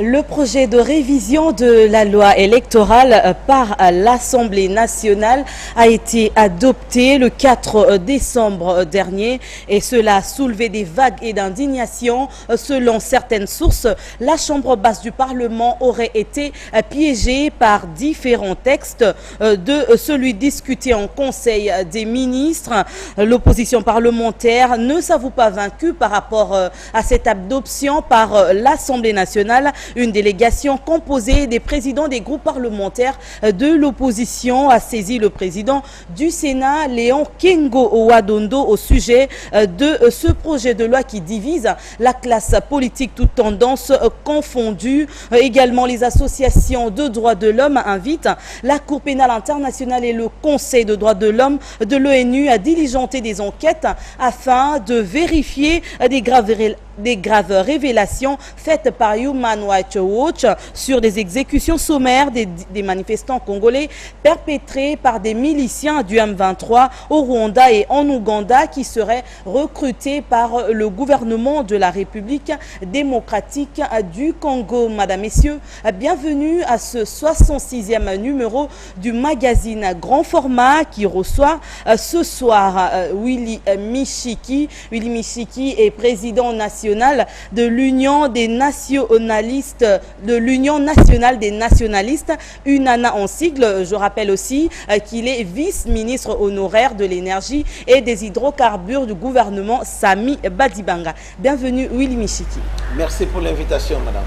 Le projet de révision de la loi électorale par l'Assemblée nationale a été adopté le 4 décembre dernier et cela a soulevé des vagues et d'indignation. Selon certaines sources, la Chambre basse du Parlement aurait été piégée par différents textes de celui discuté en Conseil des ministres. L'opposition parlementaire ne s'avoue pas vaincue par rapport à cette adoption par l'Assemblée nationale. Une délégation composée des présidents des groupes parlementaires de l'opposition a saisi le président du Sénat, Léon Kengo Owadondo, au sujet de ce projet de loi qui divise la classe politique, toutes tendances confondues. Également, les associations de droits de l'homme invitent la Cour pénale internationale et le Conseil de droits de l'homme de l'ONU à diligenter des enquêtes afin de vérifier des graves révélations faites par Human Rights Watch sur des exécutions sommaires des manifestants congolais perpétrées par des miliciens du M23 au Rwanda et en Ouganda qui seraient recrutés par le gouvernement de la République démocratique du Congo. Madame, Messieurs, bienvenue à ce 66e numéro du magazine Grand Format qui reçoit ce soir Willy Michiki. Willy Michiki est président national de l'Union des nationalistes, de l'Union nationale des nationalistes, UNANA en sigle. Je rappelle aussi qu'il est vice-ministre honoraire de l'énergie et des hydrocarbures du gouvernement Sami Badibanga. Bienvenue Willy Michiki. Merci pour l'invitation, madame.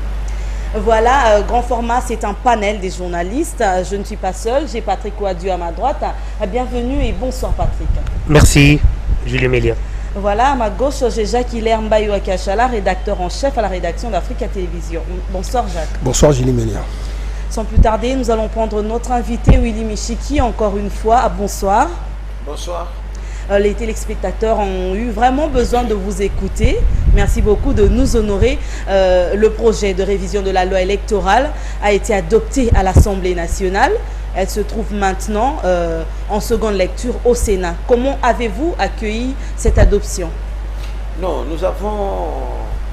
Voilà, grand format, c'est un panel des journalistes. Je ne suis pas seul, j'ai Patrick Ouadieu à ma droite. Bienvenue et bonsoir Patrick. Merci, Julie Mélia. Voilà, à ma gauche, j'ai Jacques-Hilaire Mbayo-Akachala, rédacteur en chef à la rédaction d'Africa Télévision. Bonsoir Jacques. Bonsoir Julie Mélia. Sans plus tarder, nous allons prendre notre invité Willy Michiki, encore une fois. Bonsoir. Bonsoir. Les téléspectateurs ont eu vraiment besoin de vous écouter. Merci beaucoup de nous honorer. Le projet de révision de la loi électorale a été adopté à l'Assemblée nationale. Elle se trouve maintenant en seconde lecture au Sénat. Comment avez-vous accueilli cette adoption? Non, nous avons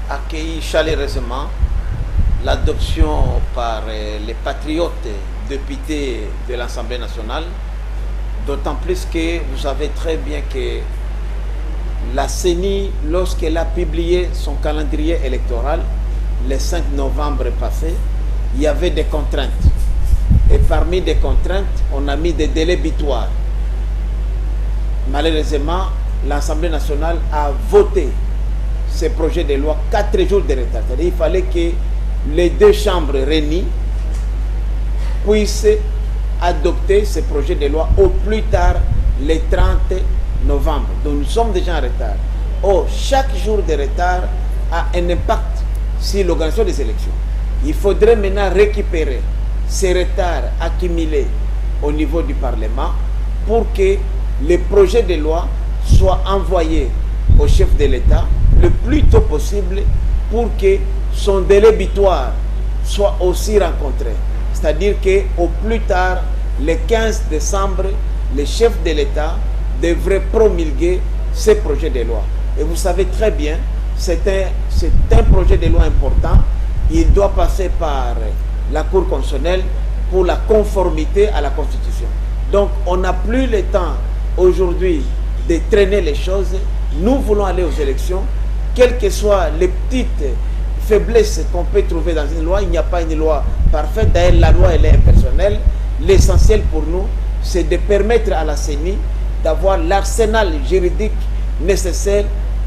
accueilli chaleureusement l'adoption par les patriotes députés de l'Assemblée nationale, d'autant plus que vous savez très bien que la CENI, lorsqu'elle a publié son calendrier électoral le 5 novembre passé, il y avait des contraintes. Et parmi les contraintes, on a mis des délais butoirs. Malheureusement, l'Assemblée nationale a voté ce projet de loi 4 jours de retard. C'est-à-dire qu'il fallait que les deux chambres réunies puissent adopter ce projet de loi au plus tard le 30 novembre. Donc nous sommes déjà en retard. Or, chaque jour de retard a un impact sur l'organisation des élections. Il faudrait maintenant récupérer ces retards accumulés au niveau du Parlement pour que les projets de loi soient envoyés au chef de l'État le plus tôt possible pour que son délai butoir soit aussi rencontré. C'est-à-dire qu'au plus tard, le 15 décembre, le chef de l'État devrait promulguer ce projet de loi. Et vous savez très bien, c'est un projet de loi important. Il doit passer par la Cour constitutionnelle pour la conformité à la Constitution. Donc, on n'a plus le temps aujourd'hui de traîner les choses. Nous voulons aller aux élections, quelles que soient les petites faiblesses qu'on peut trouver dans une loi. Il n'y a pas une loi parfaite. D'ailleurs, la loi, elle est impersonnelle. L'essentiel pour nous, c'est de permettre à la CENI d'avoir l'arsenal juridique nécessaire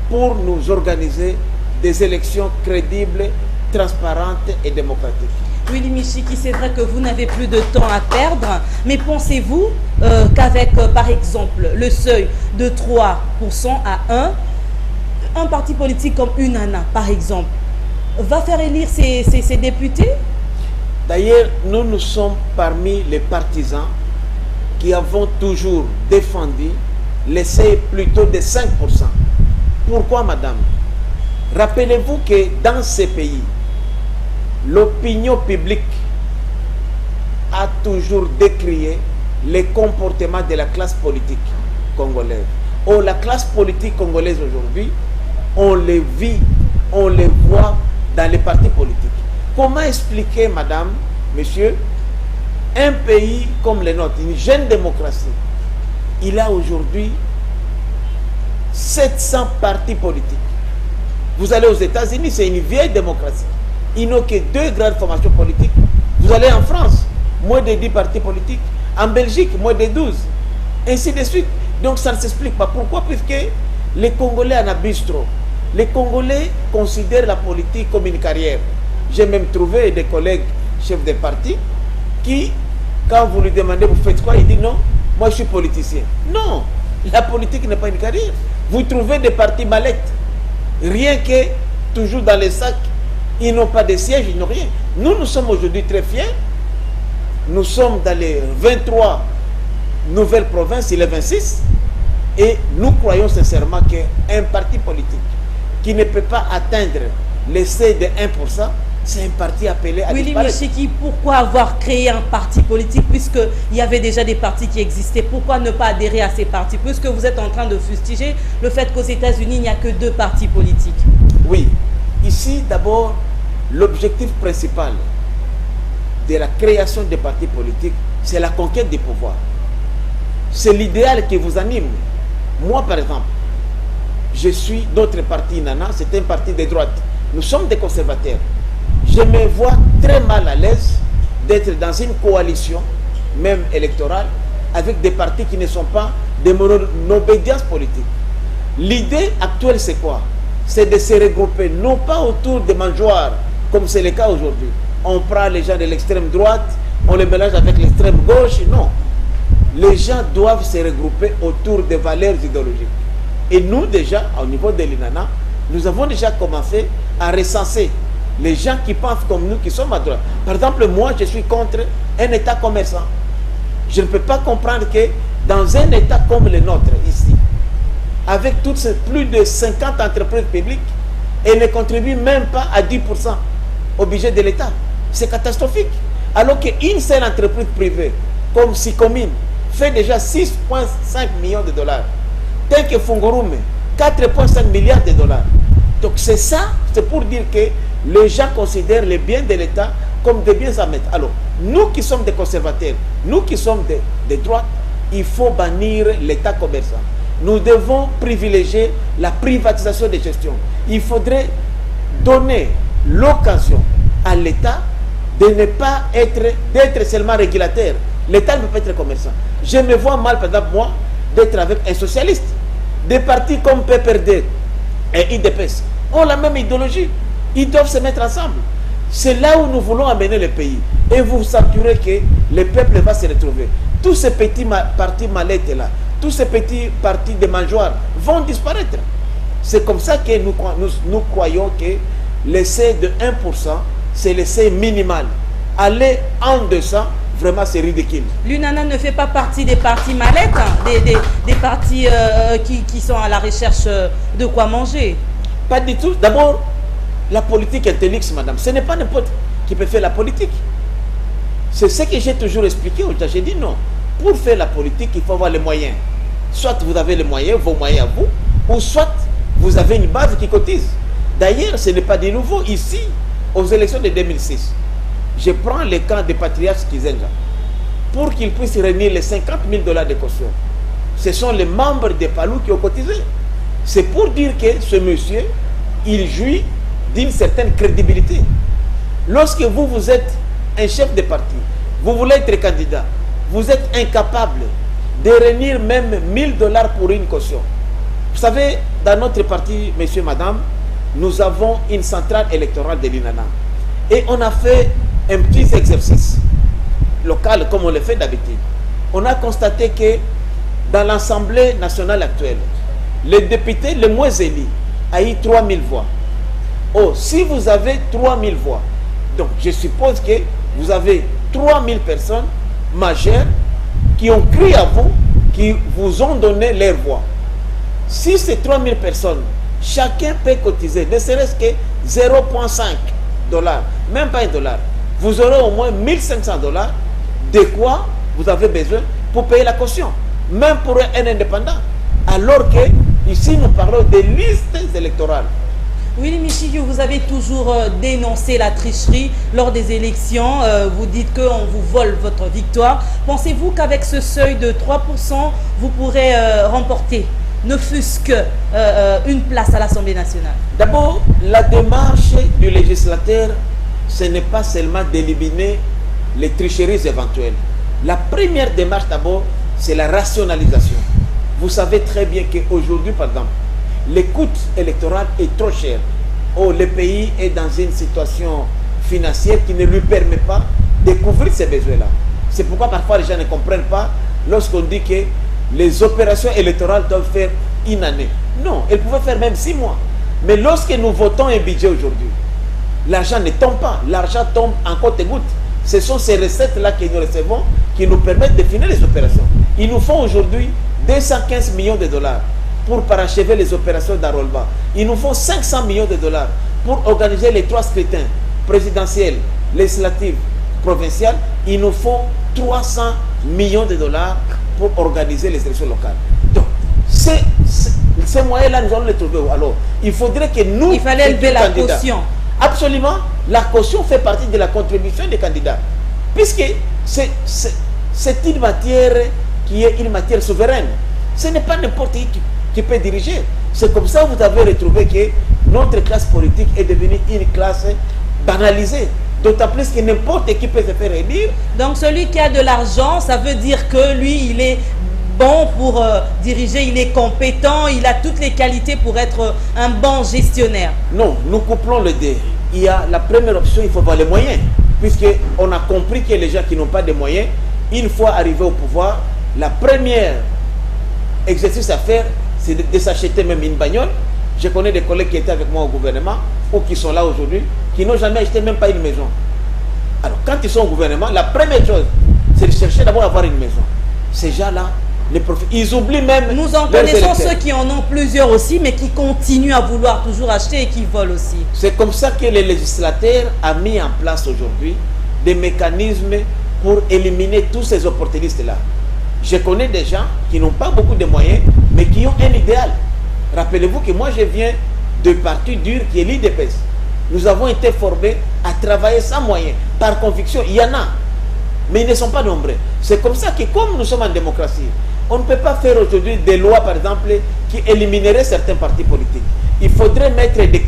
pour nous organiser des élections crédibles, transparentes et démocratiques. Willy Michiki, c'est vrai que vous n'avez plus de temps à perdre, mais pensez-vous qu'avec, par exemple, le seuil de 3% à 1, un parti politique comme UNANA, par exemple, va faire élire ses députés? D'ailleurs, nous sommes parmi les partisans qui avons toujours défendu le seuil plutôt de 5%. Pourquoi, madame? Rappelez-vous que dans ces pays, l'opinion publique a toujours décrié les comportements de la classe politique congolaise. Or, la classe politique congolaise aujourd'hui, on les vit, on les voit dans les partis politiques. Comment expliquer, madame, monsieur, un pays comme le nôtre, une jeune démocratie, il a aujourd'hui 700 partis politiques. Vous allez aux États-Unis, c'est une vieille démocratie. Ils n'ont que 2 grandes formations politiques. Vous allez en France, moins de 10 partis politiques. En Belgique, moins de 12. Ainsi de suite. Donc ça ne s'explique pas. Pourquoi? Puisque les Congolais en abusent trop. Les Congolais considèrent la politique comme une carrière. J'ai même trouvé des collègues chefs de parti qui, quand vous lui demandez vous faites quoi, il dit non, moi je suis politicien. Non, la politique n'est pas une carrière. Vous trouvez des partis mallettes. Rien que toujours dans les sacs, ils n'ont pas de siège, ils n'ont rien. Nous sommes aujourd'hui très fiers. Nous sommes dans les 23 nouvelles provinces, il est 26. Et nous croyons sincèrement qu'un parti politique qui ne peut pas atteindre les seuils de 1%, c'est un parti appelé à Willy disparaître. Michiki, pourquoi avoir créé un parti politique puisqu'il y avait déjà des partis qui existaient? Pourquoi ne pas adhérer à ces partis? Puisque vous êtes en train de fustiger le fait qu'aux États-Unis, il n'y a que 2 partis politiques. Oui. Ici, d'abord, l'objectif principal de la création des partis politiques, c'est la conquête du pouvoir. C'est l'idéal qui vous anime. Moi, par exemple, je suis d'autres partis Nana, c'est un parti de droite. Nous sommes des conservateurs. Je me vois très mal à l'aise d'être dans une coalition, même électorale, avec des partis qui ne sont pas de mon obédience politique. L'idée actuelle, c'est quoi? C'est de se regrouper, non pas autour des mangeoires, comme c'est le cas aujourd'hui. On prend les gens de l'extrême droite, on les mélange avec l'extrême gauche. Non. Les gens doivent se regrouper autour des valeurs idéologiques. Et nous, déjà, au niveau de l'INANA, nous avons déjà commencé à recenser les gens qui pensent comme nous, qui sommes à droite. Par exemple, moi, je suis contre un État commerçant. Je ne peux pas comprendre que dans un État comme le nôtre, ici, avec toutes ces plus de 50 entreprises publiques, elles ne contribuent même pas à 10% au budget de l'État. C'est catastrophique. Alors qu'une seule entreprise privée, comme Sicomine, fait déjà 6,5 millions de dollars. Tel que Fungurume, 4,5 milliards de dollars. Donc c'est ça, c'est pour dire que les gens considèrent les biens de l'État comme des biens à mettre. Alors, nous qui sommes des conservateurs, nous qui sommes des droites, il faut bannir l'État commerçant. Nous devons privilégier la privatisation des gestions. Il faudrait donner l'occasion à l'État de ne pas d'être seulement régulateur. L'État ne peut pas être commerçant. Je me vois mal, par exemple, moi, d'être avec un socialiste. Des partis comme PPRD et IDPS ont la même idéologie. Ils doivent se mettre ensemble. C'est là où nous voulons amener le pays. Et vous s'assurez que le peuple va se retrouver. Tous ces petits partis mallettes là, tous ces petits partis de mangeoires vont disparaître. C'est comme ça que nous croyons que l'essai de 1%, c'est l'essai minimal. Aller en deçà, vraiment c'est ridicule. L'UNANA ne fait pas partie des partis mallettes, hein, des partis qui sont à la recherche de quoi manger. Pas du tout. D'abord, la politique intelligente, madame, ce n'est pas n'importe qui peut faire la politique. C'est ce que j'ai toujours expliqué. J'ai dit non. Pour faire la politique, il faut avoir les moyens. Soit vous avez les moyens, vos moyens à vous, ou soit vous avez une base qui cotise. D'ailleurs, ce n'est pas de nouveau. Ici, aux élections de 2006, je prends le camp des patriarches Kizenja pour qu'ils puissent réunir les 50 000 $ de caution. Ce sont les membres des Palou qui ont cotisé. C'est pour dire que ce monsieur, il jouit d'une certaine crédibilité. Lorsque vous êtes un chef de parti, vous voulez être candidat, vous êtes incapable de réunir même 1 000 $ pour une caution. Vous savez, dans notre parti, messieurs, madame, nous avons une centrale électorale de l'INANA. Et on a fait un petit exercice local, comme on le fait d'habitude. On a constaté que dans l'Assemblée nationale actuelle, le député le moins élu a eu 3 000 voix. Oh, si vous avez 3 000 voix, donc je suppose que vous avez 3 000 personnes majeures qui ont crié à vous, qui vous ont donné leur voix. Si ces 3 000 personnes, chacun peut cotiser, ne serait-ce que 0,5 $, même pas $1, vous aurez au moins 1 500 $, de quoi vous avez besoin pour payer la caution, même pour un indépendant. Alors que ici nous parlons des listes électorales. Willy Michiki, vous avez toujours dénoncé la tricherie lors des élections. Vous dites qu'on vous vole votre victoire. Pensez-vous qu'avec ce seuil de 3%, vous pourrez remporter, ne fût-ce qu'une place à l'Assemblée nationale? D'abord, la démarche du législateur, ce n'est pas seulement d'éliminer les tricheries éventuelles. La première démarche d'abord, c'est la rationalisation. Vous savez très bien qu'aujourd'hui, par exemple, le coût électoral est trop cher. Oh, le pays est dans une situation financière qui ne lui permet pas de couvrir ces besoins-là. C'est pourquoi parfois les gens ne comprennent pas lorsqu'on dit que les opérations électorales doivent faire une année. Non, elles pouvaient faire même 6 mois. Mais lorsque nous votons un budget aujourd'hui, l'argent ne tombe pas. L'argent tombe en compte-gouttes. Ce sont ces recettes-là que nous recevons qui nous permettent de finir les opérations. Ils nous font aujourd'hui 215 millions de dollars pour parachever les opérations d'Arolba. Ils nous font 500 millions de dollars pour organiser les 3 scrutins présidentiels, législatifs, provinciaux. Ils nous font 300 millions de dollars pour organiser les élections locales. Donc, ces moyens-là, nous allons les trouver. Alors, il faudrait que nous... Il fallait élever la caution. Absolument. La caution fait partie de la contribution des candidats. Puisque c'est une matière qui est une matière souveraine. Ce n'est pas n'importe qui peut diriger. C'est comme ça que vous avez retrouvé que notre classe politique est devenue une classe banalisée. D'autant plus que n'importe qui peut se faire élire. Donc celui qui a de l'argent, ça veut dire que lui, il est bon pour diriger, il est compétent, il a toutes les qualités pour être un bon gestionnaire. Non, nous couplons les deux. Il y a la première option, il faut avoir les moyens. Puisqu'on a compris que les gens qui n'ont pas de moyens, une fois arrivés au pouvoir, la première exercice à faire, c'est de s'acheter même une bagnole. Je connais des collègues qui étaient avec moi au gouvernement ou qui sont là aujourd'hui, qui n'ont jamais acheté même pas une maison. Alors, quand ils sont au gouvernement, la première chose, c'est de chercher d'abord à avoir une maison. Ces gens-là, ils oublient même... Nous en connaissons ceux qui en ont plusieurs aussi, mais qui continuent à vouloir toujours acheter et qui volent aussi. C'est comme ça que le législateur a mis en place aujourd'hui des mécanismes pour éliminer tous ces opportunistes-là. Je connais des gens qui n'ont pas beaucoup de moyens, mais qui ont un idéal. Rappelez-vous que moi, je viens de parti dur qui est l'IDPS. Nous avons été formés à travailler sans moyens, par conviction. Il y en a, mais ils ne sont pas nombreux. C'est comme ça que, comme nous sommes en démocratie, on ne peut pas faire aujourd'hui des lois, par exemple, qui élimineraient certains partis politiques. Il faudrait mettre des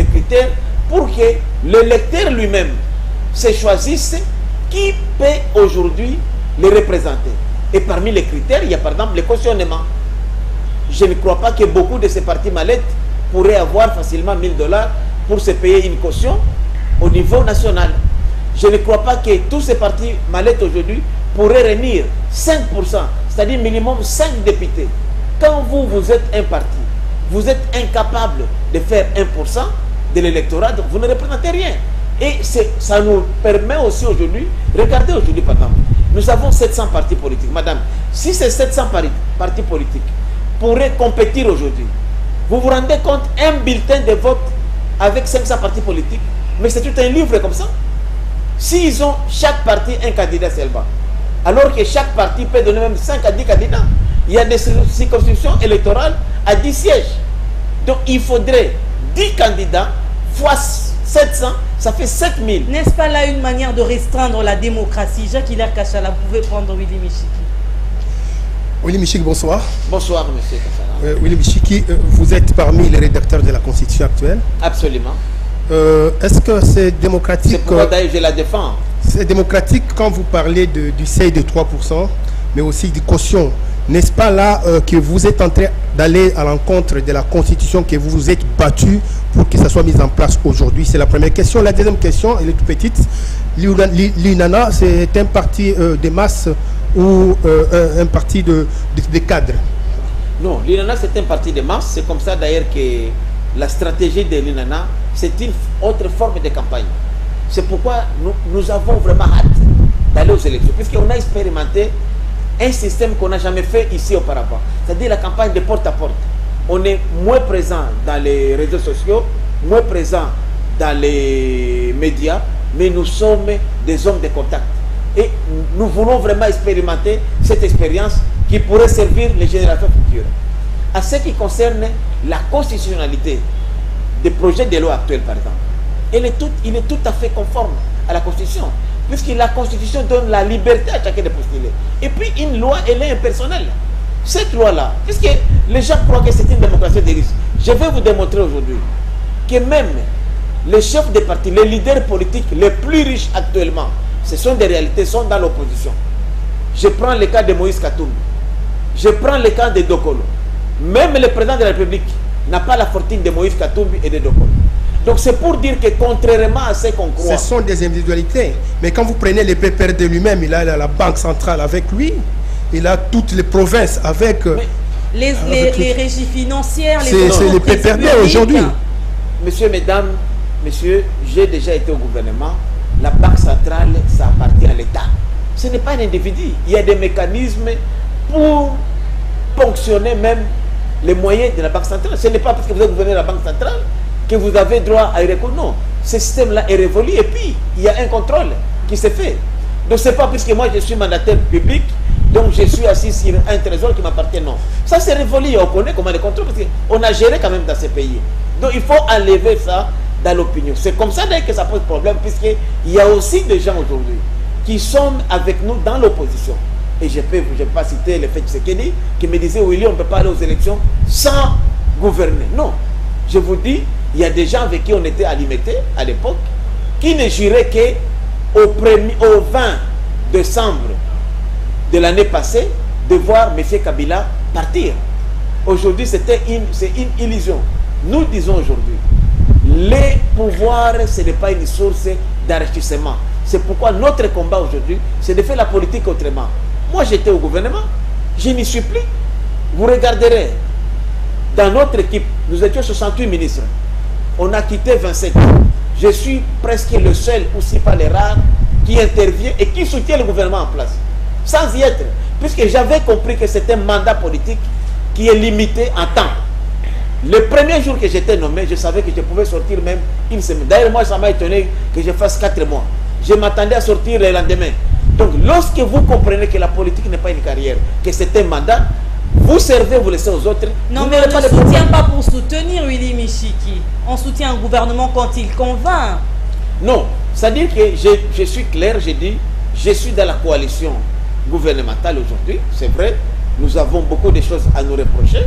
critères pour que l'électeur lui-même se choisisse qui peut aujourd'hui les représenter. Et parmi les critères, il y a par exemple le cautionnement. Je ne crois pas que beaucoup de ces partis mallettes pourraient avoir facilement 1000 $ pour se payer une caution au niveau national. Je ne crois pas que tous ces partis mallettes aujourd'hui pourraient réunir 5%, c'est-à-dire minimum 5 députés. Quand vous êtes un parti, vous êtes incapable de faire 1% de l'électorat, donc vous ne représentez rien. Et ça nous permet aussi aujourd'hui, regardez aujourd'hui par exemple, nous avons 700 partis politiques. Madame, si ces 700 partis politiques pourraient compétir aujourd'hui, vous vous rendez compte, un bulletin de vote avec 500 partis politiques, mais c'est tout un livre comme ça. S'ils ont chaque parti un candidat seulement, alors que chaque parti peut donner même 5 à 10 candidats, il y a des circonscriptions électorales à 10 sièges. Donc il faudrait 10 candidats fois 700, ça fait 7000. N'est-ce pas là une manière de restreindre la démocratie? Jacques-Hilaire Kachala, vous pouvez prendre Willy Michiki. Willy Michiki, bonsoir. Bonsoir, monsieur Kachala. Willy Michiki, vous êtes parmi les rédacteurs de la Constitution actuelle. Absolument. Est-ce que c'est démocratique? C'est pourquoi d'ailleurs je la défends. C'est démocratique quand vous parlez du seuil de 3%, mais aussi du caution. N'est-ce pas là que vous êtes en train d'aller à l'encontre de la Constitution que vous vous êtes battu pour que ça soit mis en place aujourd'hui? C'est la première question. La deuxième question, elle est toute petite. L'UNANA, c'est un parti de masse ou un parti de cadres? Non, l'UNANA, c'est un parti de masse. C'est comme ça d'ailleurs que la stratégie de l'UNANA, c'est une autre forme de campagne. C'est pourquoi nous avons vraiment hâte d'aller aux élections, puisqu'on a expérimenté un système qu'on n'a jamais fait ici auparavant, c'est-à-dire la campagne de porte à porte. On est moins présent dans les réseaux sociaux, moins présent dans les médias, mais nous sommes des hommes de contact. Et nous voulons vraiment expérimenter cette expérience qui pourrait servir les générations futures. À ce qui concerne la constitutionnalité des projets de loi actuels, par exemple, il est tout à fait conforme à la Constitution, puisque la Constitution donne la liberté à chacun de postuler. Et puis, une loi, elle est impersonnelle. Cette loi-là, puisque les gens croient que c'est une démocratie des risques, je vais vous démontrer aujourd'hui que même les chefs des partis, les leaders politiques les plus riches actuellement, ce sont des réalités, sont dans l'opposition. Je prends le cas de Moïse Katumbi, je prends le cas de Dokolo. Même le président de la République n'a pas la fortune de Moïse Katumbi et de Dokolo. Donc c'est pour dire que contrairement à ce qu'on croit... Ce sont des individualités. Mais quand vous prenez le PPRD lui-même, il a la Banque centrale avec lui, il a toutes les provinces avec... les régies financières, c'est le PPRD aujourd'hui. Messieurs, mesdames, messieurs, j'ai déjà été au gouvernement. La Banque centrale, ça appartient à l'État. Ce n'est pas un individu. Il y a des mécanismes pour ponctionner même les moyens de la Banque centrale. Ce n'est pas parce que vous êtes gouverneur de la Banque centrale que vous avez droit à y recourir. Non, ce système-là est révolu et puis il y a un contrôle qui se fait. Donc ce n'est pas puisque moi je suis mandataire public, donc je suis assis sur un trésor qui m'appartient. Non, ça c'est révolu, on connaît comment les contrôles, parce qu'on a géré quand même dans ces pays. Donc il faut enlever ça dans l'opinion. C'est comme ça d'ailleurs que ça pose problème, puisqu'il y a aussi des gens aujourd'hui qui sont avec nous dans l'opposition. Et je ne vais pas citer le fait Tshisekedi qui me disait oui, on ne peut pas aller aux élections sans gouverner. Non, je vous dis, il y a des gens avec qui on était alimentés à l'époque qui ne juraient qu'au 20 décembre de l'année passée de voir M. Kabila partir. Aujourd'hui, c'est une illusion. Nous disons aujourd'hui, les pouvoirs, ce n'est pas une source d'enrichissement. C'est pourquoi notre combat aujourd'hui, c'est de faire la politique autrement. Moi, j'étais au gouvernement, je n'y suis plus. Vous regarderez, dans notre équipe, nous étions 68 ministres. On a quitté 27. Je suis presque le seul, ou si pas les rares, qui intervient et qui soutient le gouvernement en place. Sans y être. Puisque j'avais compris que c'était un mandat politique qui est limité en temps. Le premier jour que j'étais nommé, je savais que je pouvais sortir même une semaine. D'ailleurs, moi, ça m'a étonné que je fasse 4 mois. Je m'attendais à sortir le lendemain. Donc, lorsque vous comprenez que la politique n'est pas une carrière, que c'est un mandat, vous servez, vous laissez aux autres. Non, mais on ne soutient pas pour soutenir Willy Michiki. On soutient un gouvernement quand il convainc. Non, c'est-à-dire que je suis clair, j'ai dit, je suis dans la coalition gouvernementale aujourd'hui, c'est vrai, nous avons beaucoup de choses à nous reprocher.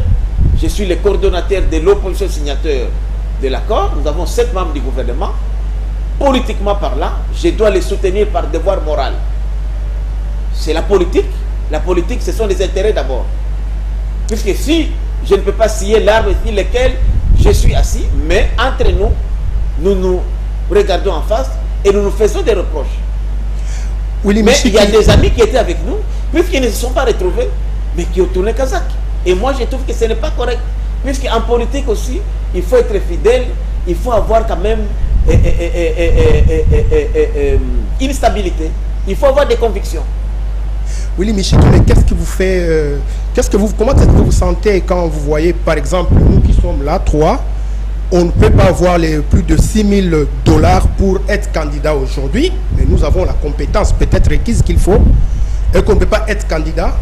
Je suis le coordonnateur de l'opposition signateur de l'accord, nous avons 7 membres du gouvernement. Politiquement parlant, je dois les soutenir par devoir moral. C'est la politique, ce sont les intérêts d'abord. Puisque si je ne peux pas scier l'arbre sur lequel je suis assis, mais entre nous, nous nous regardons en face et nous nous faisons des reproches. Oui, mais il y a des amis qui étaient avec nous, puisqu'ils ne se sont pas retrouvés, mais qui ont tourné Kazakh. Et moi, je trouve que ce n'est pas correct. Puisqu'en politique aussi, il faut être fidèle, il faut avoir quand même une stabilité, il faut avoir des convictions. Willy Michiki, mais qu'est-ce qui vous fait... comment est-ce que vous sentez quand vous voyez, par exemple, nous qui sommes là, 3, on ne peut pas avoir plus de $6 000 pour être candidat aujourd'hui, mais nous avons la compétence peut-être requise qu'il faut, et qu'on ne peut pas être candidat,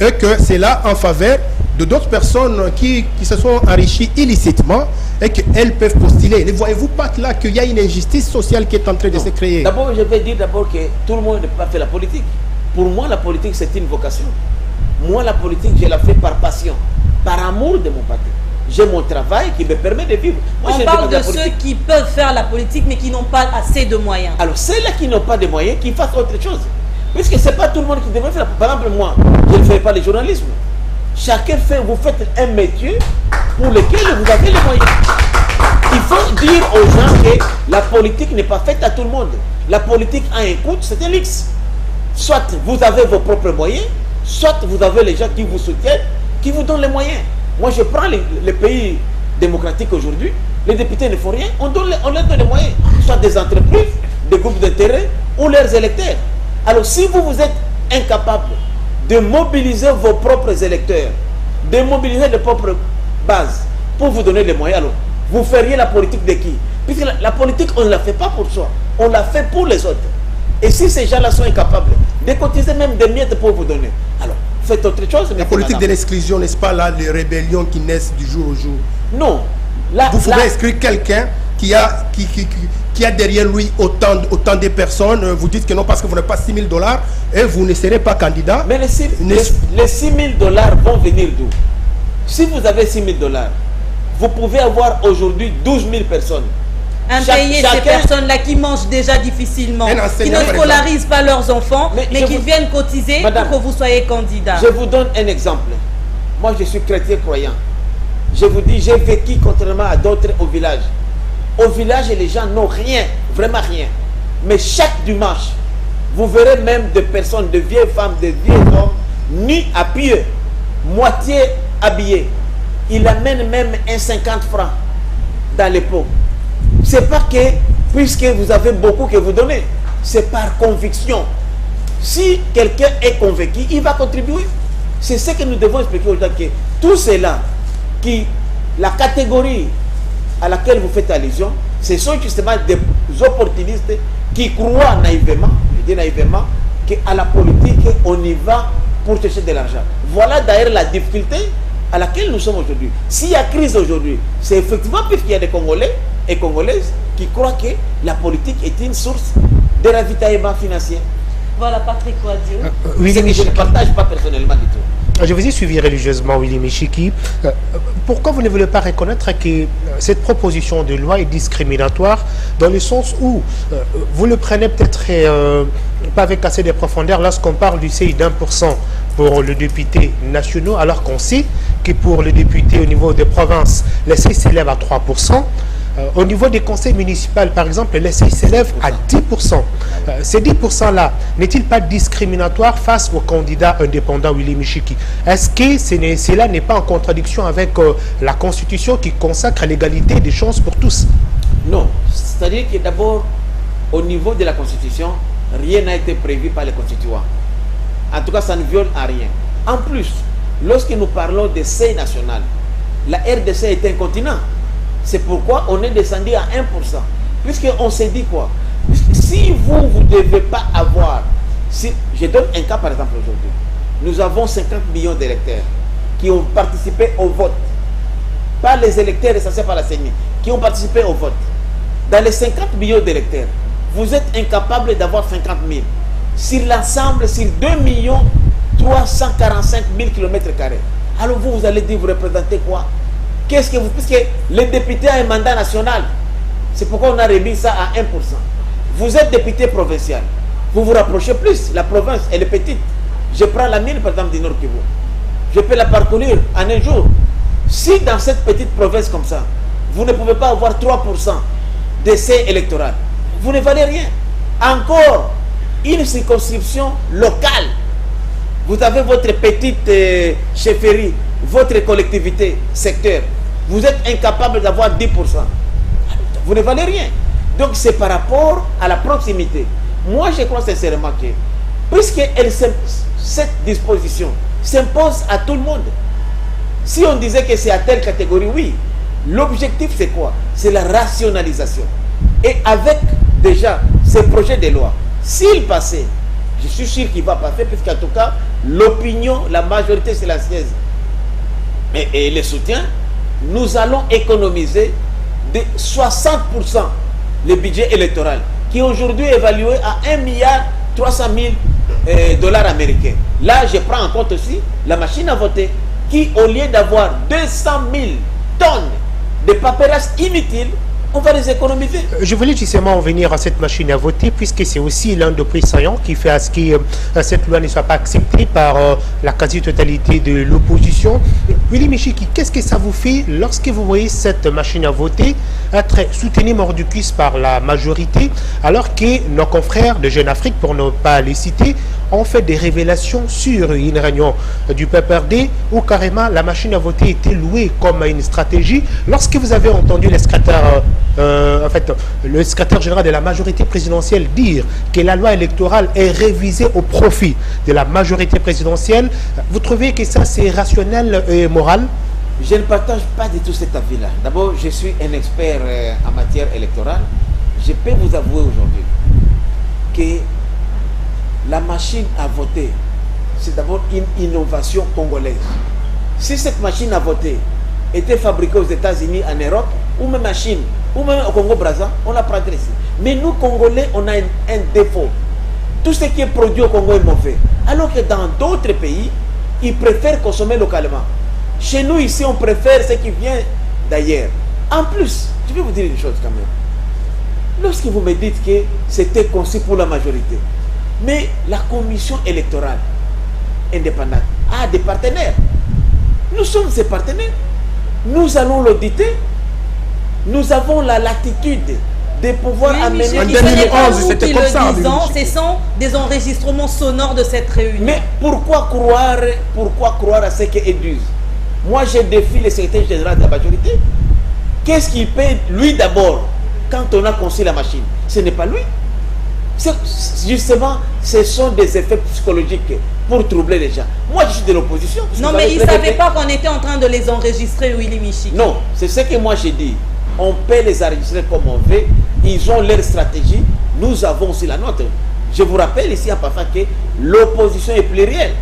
et que c'est là en faveur de d'autres personnes qui se sont enrichies illicitement et qu'elles peuvent postuler. Ne voyez-vous pas là qu'il y a une injustice sociale qui est en train de se créer? D'abord, je vais dire d'abord que tout le monde ne peut pas faire la politique. Pour moi, la politique, c'est une vocation. Moi, la politique, je la fais par passion, par amour de mon parti. J'ai mon travail qui me permet de vivre. Moi, on parle de ceux qui peuvent faire la politique, mais qui n'ont pas assez de moyens. Alors, ceux-là qui n'ont pas de moyens, qui fassent autre chose. Puisque ce n'est pas tout le monde qui devrait faire. Par exemple, moi, je ne fais pas le journalisme. Chacun fait, vous faites un métier pour lequel vous avez les moyens. Il faut dire aux gens que la politique n'est pas faite à tout le monde. La politique a un coût, c'est un luxe. Soit vous avez vos propres moyens, soit vous avez les gens qui vous soutiennent, qui vous donnent les moyens. Moi, je prends les pays démocratiques aujourd'hui, les députés ne font rien, on leur donne les moyens. Soit des entreprises, des groupes d'intérêt ou leurs électeurs. Alors, si vous êtes incapable de mobiliser vos propres électeurs, de mobiliser les propres bases pour vous donner les moyens, alors vous feriez la politique de qui? Puisque la politique, on ne la fait pas pour soi, on la fait pour les autres. Et si ces gens-là sont incapables de cotiser même des miettes pour vous donner, alors faites autre chose. La politique de l'exclusion, n'est-ce pas là, les rébellions qui naissent du jour au jour? Non, Vous pouvez inscrire quelqu'un qui a derrière lui autant de personnes. Vous dites que non parce que vous n'avez pas $6 000 et vous ne serez pas candidat. Mais les $6 000 vont venir d'où? Si vous avez $6 000, vous pouvez avoir aujourd'hui 12 000 personnes. Payer ces personnes-là qui mangent déjà difficilement, qui ne scolarisent pas leurs enfants, mais qui viennent cotiser pour que vous soyez candidat. Je vous donne un exemple. Moi, je suis chrétien croyant. Je vous dis, j'ai vécu contrairement à d'autres au village. Au village, les gens n'ont rien, vraiment rien. Mais chaque dimanche, vous verrez même des personnes, de vieilles femmes, de vieux hommes, nus à pied, moitié habillés. Ils amènent même un 50 francs dans les pots. C'est pas que, puisque vous avez beaucoup que vous donnez, c'est par conviction. Si quelqu'un est convaincu, il va contribuer. C'est ce que nous devons expliquer aux gens, que tout cela, qui, la catégorie à laquelle vous faites allusion, ce sont justement des opportunistes qui croient naïvement, je dis naïvement, qu'à la politique, on y va pour chercher de l'argent. Voilà d'ailleurs la difficulté à laquelle nous sommes aujourd'hui. S'il y a crise aujourd'hui, c'est effectivement puisqu'il y a des Congolais et Congolaises qui croient que la politique est une source de ravitaillement financier. Voilà, Patrick Kouadio. C'est que je ne partage pas personnellement du tout. Je vous ai suivi religieusement, Willy Michiki. Pourquoi vous ne voulez pas reconnaître que cette proposition de loi est discriminatoire dans le sens où vous le prenez peut-être pas avec assez de profondeur lorsqu'on parle du seuil d'1% pour le député national, alors qu'on sait que pour le député au niveau des provinces, le seuil s'élève à 3%. Au niveau des conseils municipaux, par exemple, le seuil s'élève à 10%. Ces 10%-là, n'est-il pas discriminatoire face au candidat indépendant Willy Michiki? Est-ce que cela n'est pas en contradiction avec la Constitution qui consacre l'égalité des chances pour tous? Non. C'est-à-dire que d'abord, au niveau de la Constitution, rien n'a été prévu par les constituants. En tout cas, ça ne viole à rien. En plus, lorsque nous parlons de seuil national, la RDC est un continent. C'est pourquoi on est descendu à 1%. Puisqu'on s'est dit quoi? Si vous ne devez pas avoir... Si, je donne un cas par exemple aujourd'hui. Nous avons 50 millions d'électeurs qui ont participé au vote. Pas les électeurs recensés par la CENI, qui ont participé au vote. Dans les 50 millions d'électeurs, vous êtes incapable d'avoir 50 000. Sur l'ensemble, sur 2 345 000 km². Alors vous allez dire, vous représentez quoi? Qu'est-ce que vous... Puisque le député a un mandat national. C'est pourquoi on a remis ça à 1%. Vous êtes député provincial. Vous vous rapprochez plus. La province, elle est petite. Je prends la mine, par exemple, du Nord Kivu. Je peux la parcourir en un jour. Si dans cette petite province comme ça, vous ne pouvez pas avoir 3% d'essai électoral, vous ne valez rien. Encore une circonscription locale. Vous avez votre petite chefferie, votre collectivité, secteur. Vous êtes incapable d'avoir 10%. Vous ne valez rien. Donc c'est par rapport à la proximité. Moi je crois sincèrement que, puisque cette disposition s'impose à tout le monde, si on disait que c'est à telle catégorie, oui. L'objectif c'est quoi? C'est la rationalisation. Et avec déjà ces projets de loi, s'il passait, je suis sûr qu'il va passer, puisqu'en tout cas, l'opinion, la majorité silencieuse et les soutiens, nous allons économiser de 60% le budget électoral, qui est aujourd'hui évalué à 1,3 milliard dollars américains. Là, je prends en compte aussi la machine à voter, qui, au lieu d'avoir 200 000 tonnes de paperasse inutiles, on va les économiser. Je voulais justement en venir à cette machine à voter, puisque c'est aussi l'un des prix saillants qui fait à ce que cette loi ne soit pas acceptée par la quasi-totalité de l'opposition. Willy Michiki, qu'est-ce que ça vous fait lorsque vous voyez cette machine à voter être soutenue mort du cuisse par la majorité, alors que nos confrères de Jeune Afrique, pour ne pas les citer, ont fait des révélations sur une réunion du PPRD où carrément la machine à voter était louée comme une stratégie. Lorsque vous avez entendu le secrétaire général de la majorité présidentielle dire que la loi électorale est révisée au profit de la majorité présidentielle, vous trouvez que ça c'est rationnel et moral? Je ne partage pas du tout cet avis-là. D'abord, je suis un expert en matière électorale. Je peux vous avouer aujourd'hui que la machine à voter, c'est d'abord une innovation congolaise. Si cette machine à voter était fabriqué aux États-Unis, en Europe, ou même en Chine, ou même au Congo-Brazza, on la prendrait ici. Mais nous, Congolais, on a un défaut. Tout ce qui est produit au Congo est mauvais. Alors que dans d'autres pays, ils préfèrent consommer localement. Chez nous, ici, on préfère ce qui vient d'ailleurs. En plus, je vais vous dire une chose quand même. Lorsque vous me dites que c'était conçu pour la majorité, mais la commission électorale indépendante a des partenaires. Nous sommes ses partenaires. Nous allons l'auditer. Nous avons la latitude de pouvoir amener... En 2011, c'était comme ça. Ce sont des enregistrements sonores de cette réunion. Mais pourquoi croire à ce qu'ils disent? Moi, je défie le secrétaire général de la majorité. Qu'est-ce qu'il paie, lui d'abord, quand on a conçu la machine? Ce n'est pas lui. Justement, ce sont des effets psychologiques pour troubler les gens. Moi, je suis de l'opposition. Non, mais ils ne savaient pas qu'on était en train de les enregistrer, Willy Michiki. Non, c'est ce que moi j'ai dit. On peut les enregistrer comme on veut. Ils ont leur stratégie. Nous avons aussi la nôtre. Je vous rappelle ici à Pafa que l'opposition est plurielle.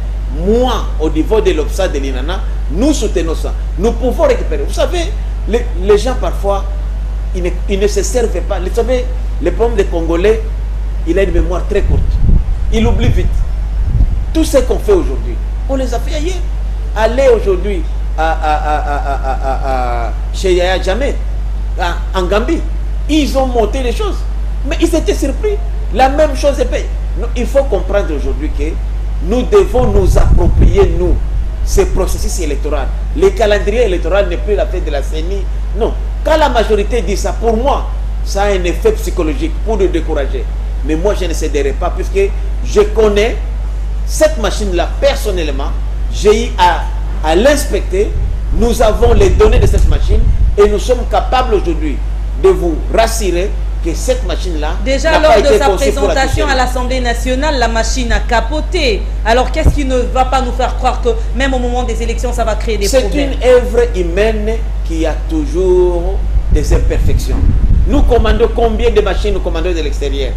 Moi, au niveau de l'OPSA de l'INANA, nous soutenons ça. Nous pouvons récupérer. Vous savez, les gens parfois, ils ne se servent pas. Vous savez, le problème des Congolais, il a une mémoire très courte. Il oublie vite. Tout ce qu'on fait aujourd'hui, on les a fait ailleurs. Allez aujourd'hui chez Yaya Jammeh, en Gambie, ils ont monté les choses. Mais ils étaient surpris. La même chose est payée. Il faut comprendre aujourd'hui que nous devons nous approprier, nous, ce processus électoral. Le calendrier électoral n'est plus la fête de la CENI. Non. Quand la majorité dit ça, pour moi, ça a un effet psychologique pour nous décourager. Mais moi, je ne céderai pas, puisque je connais cette machine-là personnellement. J'ai eu à l'inspecter. Nous avons les données de cette machine et nous sommes capables aujourd'hui de vous rassurer que cette machine-là... Déjà, lors de sa présentation à l'Assemblée nationale, la machine a capoté. Alors, qu'est-ce qui ne va pas nous faire croire que même au moment des élections, ça va créer des problèmes? C'est une œuvre humaine qui a toujours des imperfections. Nous commandons combien de machines nous commandons de l'extérieur?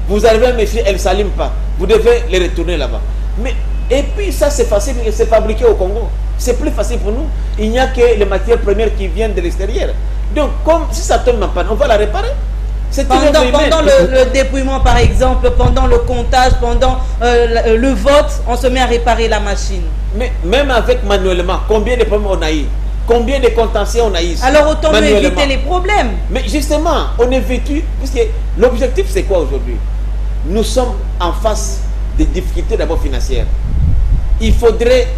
Vous arrivez à me dire, elles ne s'allument pas. Vous devez les retourner là-bas. Mais, et puis ça, c'est facile, c'est fabriqué au Congo. C'est plus facile pour nous. Il n'y a que les matières premières qui viennent de l'extérieur. Donc, comme si ça tombe en panne, on va la réparer. Pendant le dépouillement, par exemple, pendant le comptage, pendant le vote, on se met à réparer la machine. Mais même avec manuellement, combien de problèmes on a eu? Combien de contentieux on a eu? Alors autant mieux éviter les problèmes. Mais justement, on est vêtu, puisque l'objectif c'est quoi aujourd'hui? Nous sommes en face des difficultés d'abord financières. Il faudrait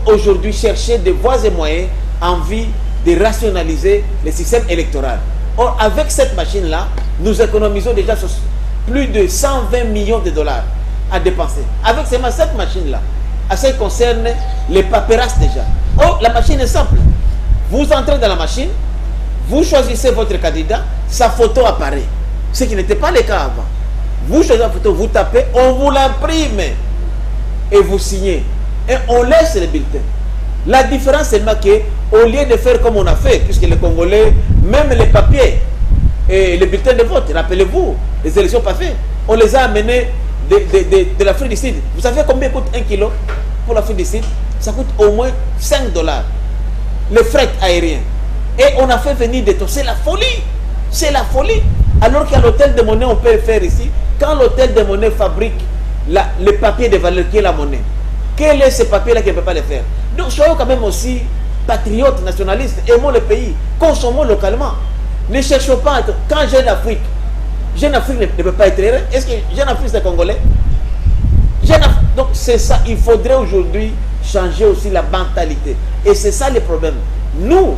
aujourd'hui chercher des voies et moyens en vue de rationaliser le système électoral. Or, avec cette machine-là, nous économisons déjà plus de 120 millions de dollars à dépenser. Avec seulement cette machine-là, à ce qui concerne les paperasses déjà. Or, la machine est simple. Vous entrez dans la machine, vous choisissez votre candidat, sa photo apparaît. Ce qui n'était pas le cas avant. Vous choisissez la photo, vous tapez, on vous l'imprime et vous signez. Et on laisse les bulletins. La différence c'est qu'au lieu de faire comme on a fait, puisque les Congolais, même les papiers et les bulletins de vote, rappelez-vous, les élections pas faites, on les a amenés de l'Afrique du Sud. Vous savez combien coûte 1 kilo pour l'Afrique du Sud? Ça coûte au moins 5 $. Le fret aérien. Et on a fait venir des taux. C'est la folie. C'est la folie. Alors qu'à l'hôtel de monnaie, on peut le faire ici. Quand l'hôtel de monnaie fabrique le papier de valeur qui est la monnaie, quel est ce papier-là qui ne peut pas le faire? Donc soyons quand même aussi patriotes, nationalistes, aimons le pays, consommons localement. Ne cherchons pas à être... Quand Jeune Afrique ne peut pas être heureux, est-ce que Jeune Afrique c'est congolais? Donc c'est ça, il faudrait aujourd'hui changer aussi la mentalité. Et c'est ça le problème. Nous,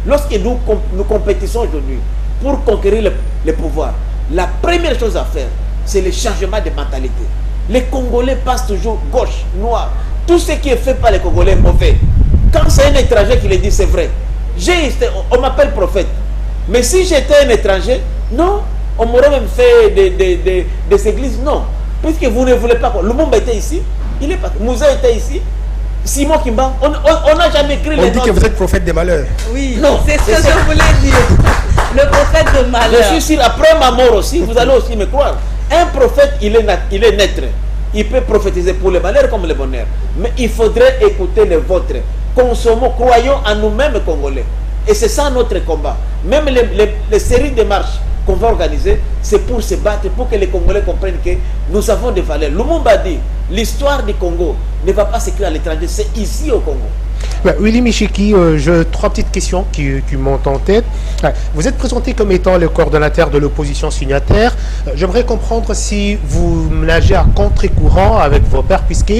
lorsque nous compétissons aujourd'hui pour conquérir le pouvoir, la première chose à faire, c'est le changement de mentalité. Les Congolais passent toujours gauche, noir. Tout ce qui est fait par les Congolais est mauvais. Quand c'est un étranger qui le dit, c'est vrai. On m'appelle prophète. Mais si j'étais un étranger, non, on m'aurait même fait des églises, non. Puisque vous ne voulez pas. Lumumba était ici, il est pas. Moussa était ici, Simon Kimba, on n'a jamais écrit les noms. On dit que vous êtes prophète des malheurs. Oui, non, c'est ce que je voulais dire. Le prophète de malheur. Je suis sûr, après ma mort aussi, vous allez aussi me croire. Un prophète, il est naître. Il peut prophétiser pour le malheur comme le bonheur. Mais il faudrait écouter les vôtres. consommons, croyons en nous-mêmes Congolais. Et c'est ça notre combat. Même les séries de marches qu'on va organiser, c'est pour se battre, pour que les Congolais comprennent que nous avons des valeurs. Lumumba dit, l'histoire du Congo ne va pas s'écrire à l'étranger, c'est ici au Congo. Willy Michiki, j'ai 3 petites questions qui montent en tête. Vous êtes présenté comme étant le coordonnateur de l'opposition signataire. J'aimerais comprendre si vous nagez à contre-courant avec vos pairs, puisque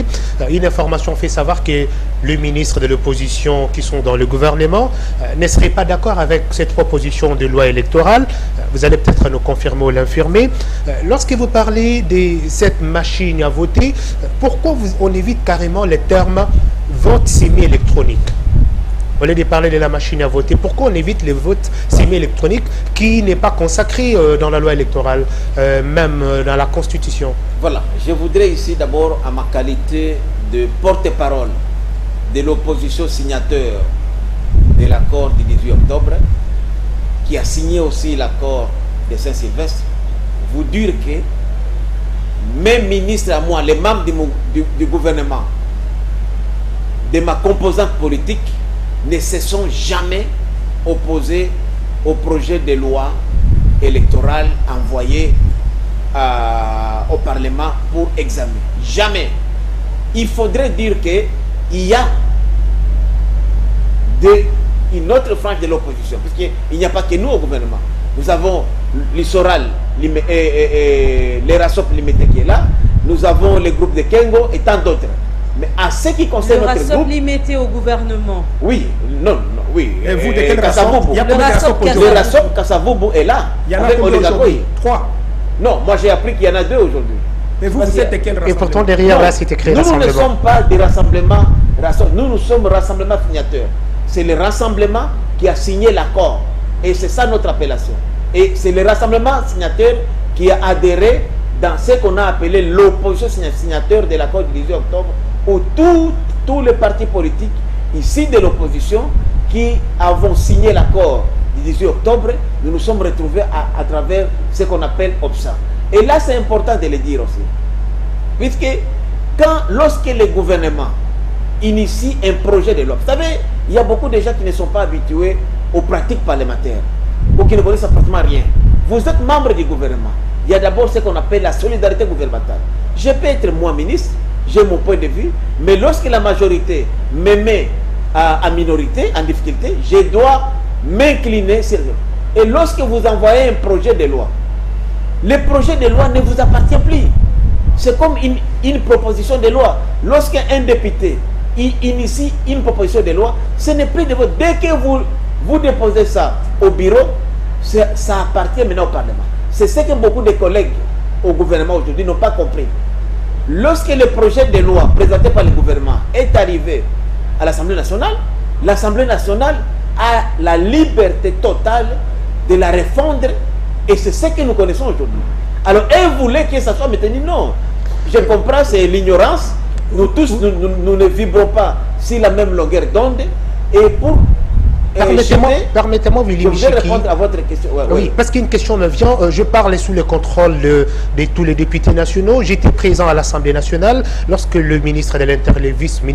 une information fait savoir que le ministre de l'opposition qui sont dans le gouvernement ne serait pas d'accord avec cette proposition de loi électorale. Vous allez peut-être nous confirmer ou l'infirmer. Lorsque vous parlez de cette machine à voter, pourquoi on évite carrément les termes vote semi-électronique? Au lieu de parler de la machine à voter, pourquoi on évite les votes semi-électroniques qui n'est pas consacré dans la loi électorale, même dans la Constitution? Voilà, je voudrais ici d'abord, à ma qualité de porte-parole de l'opposition signateur de l'accord du 18 octobre, qui a signé aussi l'accord de Saint-Sylvestre, vous dire que mes ministres à moi, les membres du gouvernement, de ma composante politique, ne se sont jamais opposés au projet de loi électorale envoyé au Parlement pour examen. Jamais. Il faudrait dire qu'il y a une autre frange de l'opposition, puisqu'il n'y a pas que nous au gouvernement. Nous avons l'ISORAL, les RASOP limités qui est là, nous avons les groupes de Kengo et tant d'autres. Mais à ce qui concerne notre groupe... Le limité au gouvernement. Oui, oui. Et vous, de quel RASOP? Il y a le RASOP Kassavoubou est là. Il y en a combien aujourd'hui? 3. Non, moi j'ai appris qu'il y en a 2 aujourd'hui. Mais vous êtes de quel rassemblement? Et pourtant derrière là, c'est écrit rassemblement. Nous ne sommes pas des rassemblements. Nous sommes rassemblement signateur. C'est le rassemblement qui a signé l'accord. Et c'est ça notre appellation. Et c'est le rassemblement signateur qui a adhéré dans ce qu'on a appelé l'opposition signateur de l'accord du 18 octobre, où tous les partis politiques ici de l'opposition qui avons signé l'accord du 18 octobre, nous nous sommes retrouvés à travers ce qu'on appelle OPSA. Et là, c'est important de le dire aussi. Puisque lorsque le gouvernement initie un projet de loi, vous savez, il y a beaucoup de gens qui ne sont pas habitués aux pratiques parlementaires ou qui ne connaissent pratiquement rien. Vous êtes membre du gouvernement. Il y a d'abord ce qu'on appelle la solidarité gouvernementale. Je peux être moi ministre, j'ai mon point de vue, mais lorsque la majorité me met en minorité, en difficulté, je dois m'incliner sur eux. Et lorsque vous envoyez un projet de loi, le projet de loi ne vous appartient plus. C'est comme une proposition de loi. Lorsqu'un député initie une proposition de loi, ce n'est plus de votre... Dès que vous déposez ça au bureau, ça appartient maintenant au Parlement. C'est ce que beaucoup de collègues au gouvernement aujourd'hui n'ont pas compris. Lorsque le projet de loi présenté par le gouvernement est arrivé à l'Assemblée nationale a la liberté totale de la refondre, et c'est ce que nous connaissons aujourd'hui. Alors, elle voulait que ça soit maintenu. Non, je comprends, c'est l'ignorance. Nous tous, nous ne vibrons pas sur la même longueur d'onde. Et pour... Permettez-moi, Willy Michiki. Je vais répondre à votre question. Oui, parce qu'une question me vient. Je parle sous le contrôle de tous les députés nationaux. J'étais présent à l'Assemblée nationale lorsque le ministre de l'Intérieur, le vice-premier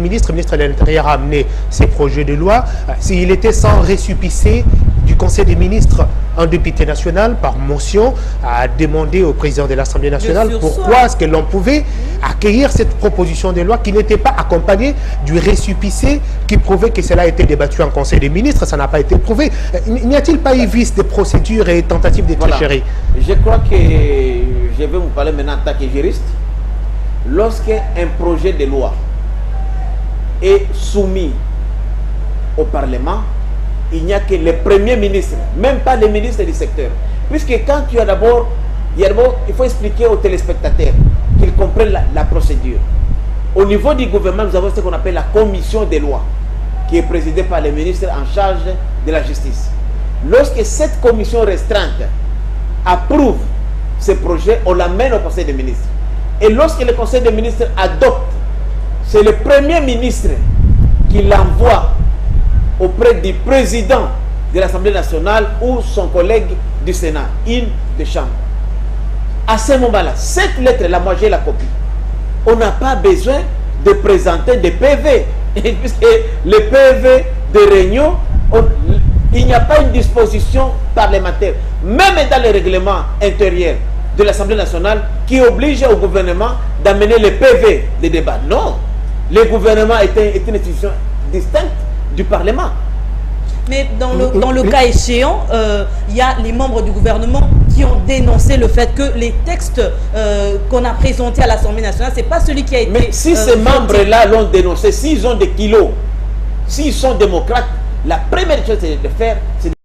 ministre, le ministre de l'Intérieur a amené ces projets de loi. Il était sans récépissé du Conseil des ministres. Un député national, par motion, a demandé au président de l'Assemblée nationale pourquoi est-ce que l'on pouvait accueillir cette proposition de loi qui n'était pas accompagnée du récépissé qui prouvait que cela a été débattu en Conseil des ministres. Ça n'a pas été prouvé. N'y a-t-il pas eu vice de procédures et tentatives de tricherie? Je crois que je vais vous parler maintenant en tant que juriste. Lorsqu'un projet de loi est soumis au Parlement, il n'y a que les premiers ministres, même pas les ministres du secteur. Puisque quand il faut expliquer aux téléspectateurs qu'ils comprennent la procédure. Au niveau du gouvernement, nous avons ce qu'on appelle la commission des lois, qui est présidée par les ministres en charge de la justice. Lorsque cette commission restreinte approuve ce projet, on l'amène au Conseil des ministres. Et lorsque le Conseil des ministres adopte, c'est le premier ministre qui l'envoie auprès du président de l'Assemblée nationale ou son collègue du Sénat, une des chambres. À ce moment-là, cette lettre-là, moi j'ai la copie. On n'a pas besoin de présenter des PV puisque les PV de réunion, il n'y a pas une disposition parlementaire, même dans le règlement intérieur de l'Assemblée nationale, qui oblige au gouvernement d'amener les PV de débat. Non, le gouvernement est une institution distincte du Parlement. Mais dans le cas échéant, il y a les membres du gouvernement qui ont dénoncé le fait que les textes qu'on a présentés à l'Assemblée nationale, c'est pas celui qui a été... Mais si ces membres-là l'ont dénoncé, s'ils ont des kilos, s'ils sont démocrates, la première chose de faire, c'est